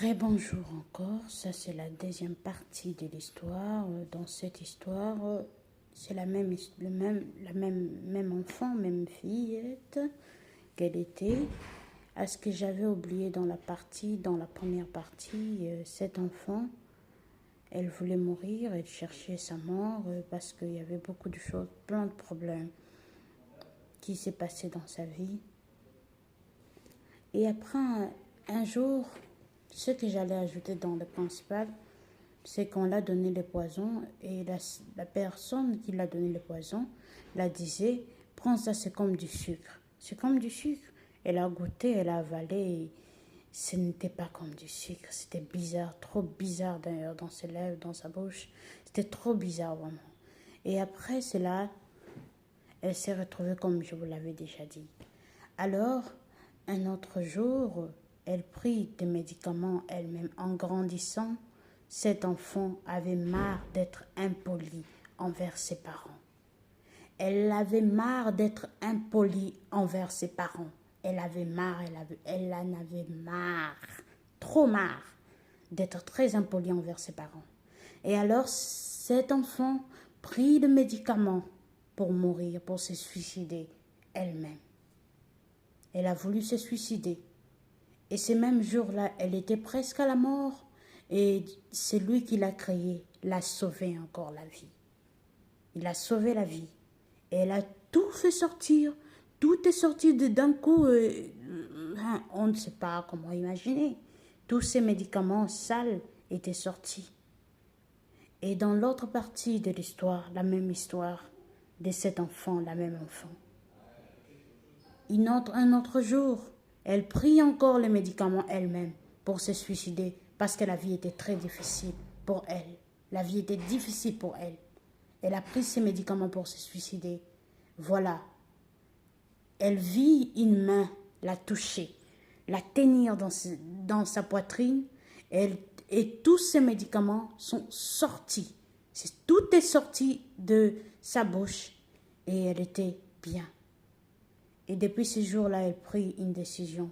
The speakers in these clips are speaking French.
Rebonjour encore, ça c'est la deuxième partie de l'histoire. Dans cette histoire, c'est même enfant, même fillette qu'elle était. À ce que j'avais oublié dans la première partie, cet enfant, elle voulait mourir, elle cherchait sa mort parce qu'il y avait beaucoup de choses, plein de problèmes qui s'est passé dans sa vie. Et après, un jour, ce que j'allais ajouter dans le principal, c'est qu'on l'a donné le poison et la personne qui l'a donné le poison la disait, prends ça, c'est comme du sucre. C'est comme du sucre. Elle a goûté, elle a avalé et ce n'était pas comme du sucre. C'était bizarre, trop bizarre d'ailleurs dans ses lèvres, dans sa bouche. C'était trop bizarre vraiment. Et après cela, elle s'est retrouvée comme je vous l'avais déjà dit. Alors, un autre jour, elle prit des médicaments elle-même. En grandissant, cet enfant avait marre d'être impoli envers ses parents. Elle avait marre d'être impolie envers ses parents. Elle avait marre, elle en avait marre, trop marre d'être très impolie envers ses parents. Et alors, cet enfant prit des médicaments pour mourir, pour se suicider elle-même. Elle a voulu se suicider. Et ces mêmes jours-là, elle était presque à la mort. Et c'est lui qui l'a créé, l'a sauvé encore la vie. Il a sauvé la vie. Et elle a tout fait sortir. Tout est sorti d'un coup. On ne sait pas comment imaginer. Tous ces médicaments sales étaient sortis. Et dans l'autre partie de l'histoire, la même histoire de cet enfant, la même enfant. Un autre jour, elle prit encore les médicaments elle-même pour se suicider parce que la vie était très difficile pour elle. La vie était difficile pour elle. Elle a pris ces médicaments pour se suicider. Voilà. Elle vit une main la toucher, la tenir dans sa poitrine et tous ces médicaments sont sortis. Tout est sorti de sa bouche et elle était bien. Et depuis ce jour-là, elle prit une décision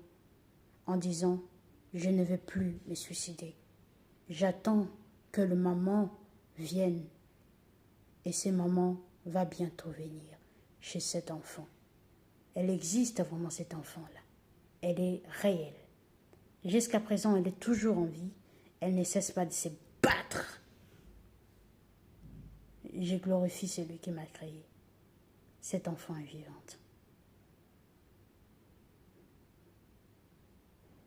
en disant « Je ne vais plus me suicider. J'attends que le moment vienne. » Et ce moment va bientôt venir chez cet enfant. Elle existe vraiment, cet enfant-là. Elle est réelle. Jusqu'à présent, elle est toujours en vie. Elle ne cesse pas de se battre. Je glorifie celui qui m'a créé. Cet enfant est vivante.